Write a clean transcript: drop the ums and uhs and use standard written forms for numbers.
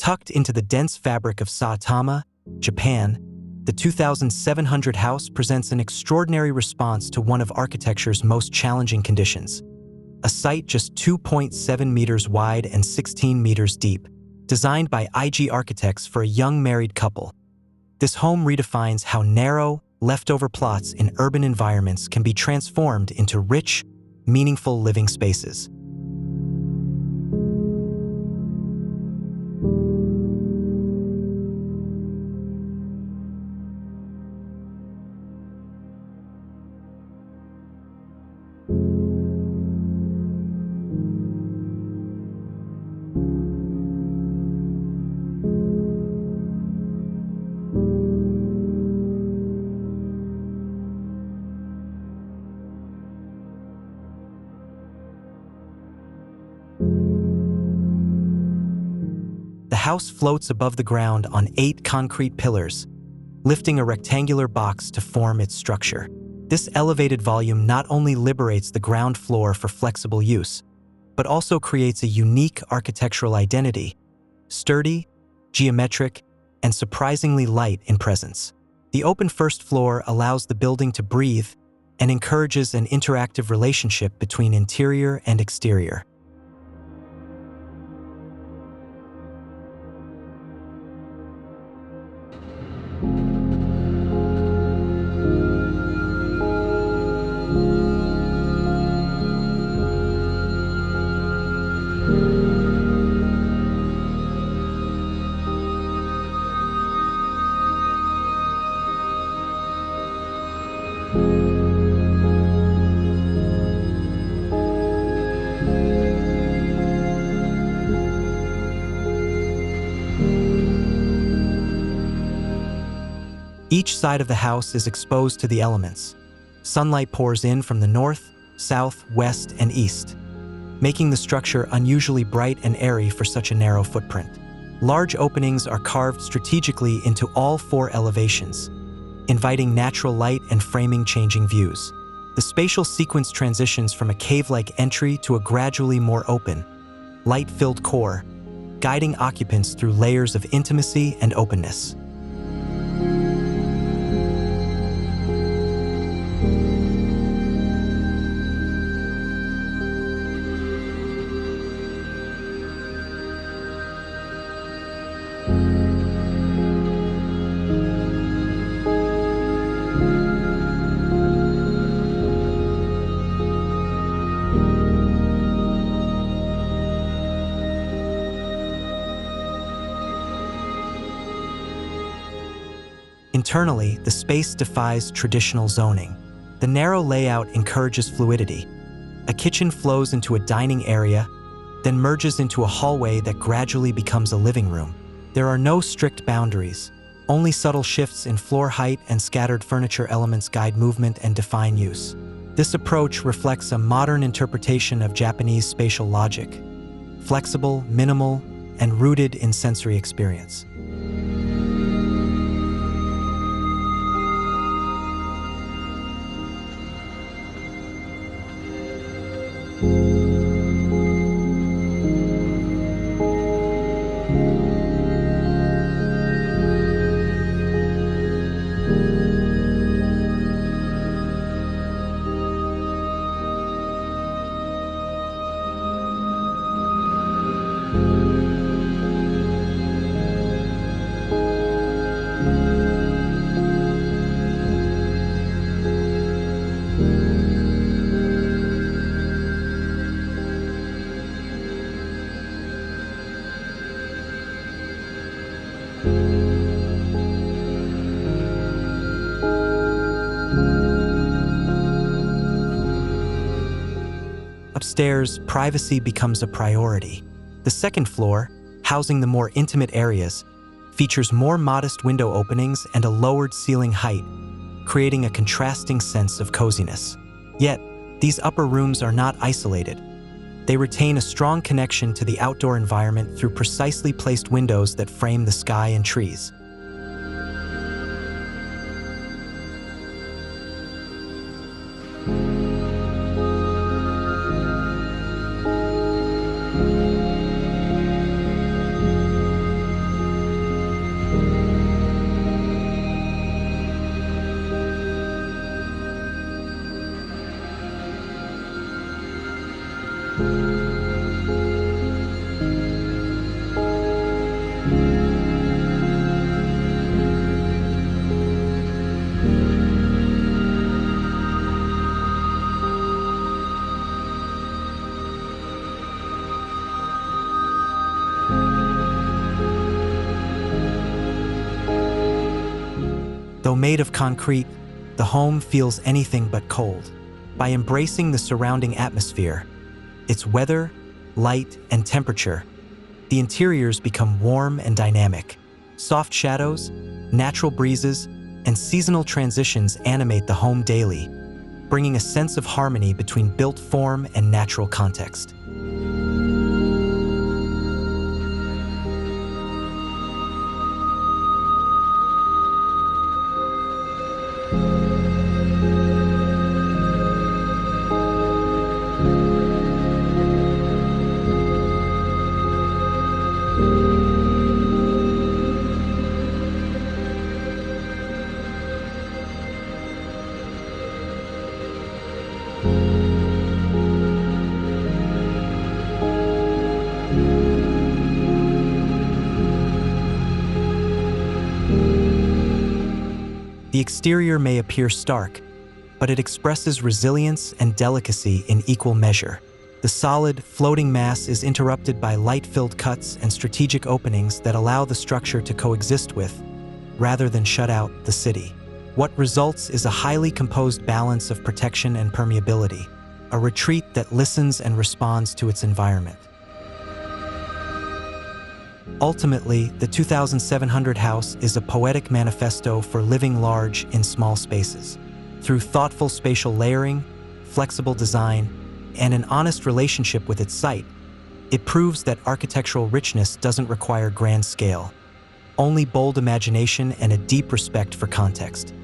Tucked into the dense fabric of Saitama, Japan, the 2,700 house presents an extraordinary response to one of architecture's most challenging conditions. A site just 2.7 meters wide and 16 meters deep, designed by IGArchitects for a young married couple. This home redefines how narrow, leftover plots in urban environments can be transformed into rich, meaningful living spaces. The house floats above the ground on 8 concrete pillars, lifting a rectangular box to form its structure. This elevated volume not only liberates the ground floor for flexible use, but also creates a unique architectural identity, sturdy, geometric, and surprisingly light in presence. The open first floor allows the building to breathe and encourages an interactive relationship between interior and exterior. Each side of the house is exposed to the elements. Sunlight pours in from the north, south, west, and east, making the structure unusually bright and airy for such a narrow footprint. Large openings are carved strategically into all 4 elevations, inviting natural light and framing changing views. The spatial sequence transitions from a cave-like entry to a gradually more open, light-filled core, guiding occupants through layers of intimacy and openness. Internally, the space defies traditional zoning. The narrow layout encourages fluidity. A kitchen flows into a dining area, then merges into a hallway that gradually becomes a living room. There are no strict boundaries. Only subtle shifts in floor height and scattered furniture elements guide movement and define use. This approach reflects a modern interpretation of Japanese spatial logic, flexible, minimal, and rooted in sensory experience. Upstairs, privacy becomes a priority. The second floor, housing the more intimate areas, features more modest window openings and a lowered ceiling height, creating a contrasting sense of coziness. Yet, these upper rooms are not isolated. They retain a strong connection to the outdoor environment through precisely placed windows that frame the sky and trees. Though made of concrete, the home feels anything but cold. By embracing the surrounding atmosphere, its weather, light, and temperature, the interiors become warm and dynamic. Soft shadows, natural breezes, and seasonal transitions animate the home daily, bringing a sense of harmony between built form and natural context. The exterior may appear stark, but it expresses resilience and delicacy in equal measure. The solid, floating mass is interrupted by light-filled cuts and strategic openings that allow the structure to coexist with, rather than shut out, the city. What results is a highly composed balance of protection and permeability, a retreat that listens and responds to its environment. Ultimately, the 2700 house is a poetic manifesto for living large in small spaces. Through thoughtful spatial layering, flexible design, and an honest relationship with its site, it proves that architectural richness doesn't require grand scale, only bold imagination and a deep respect for context.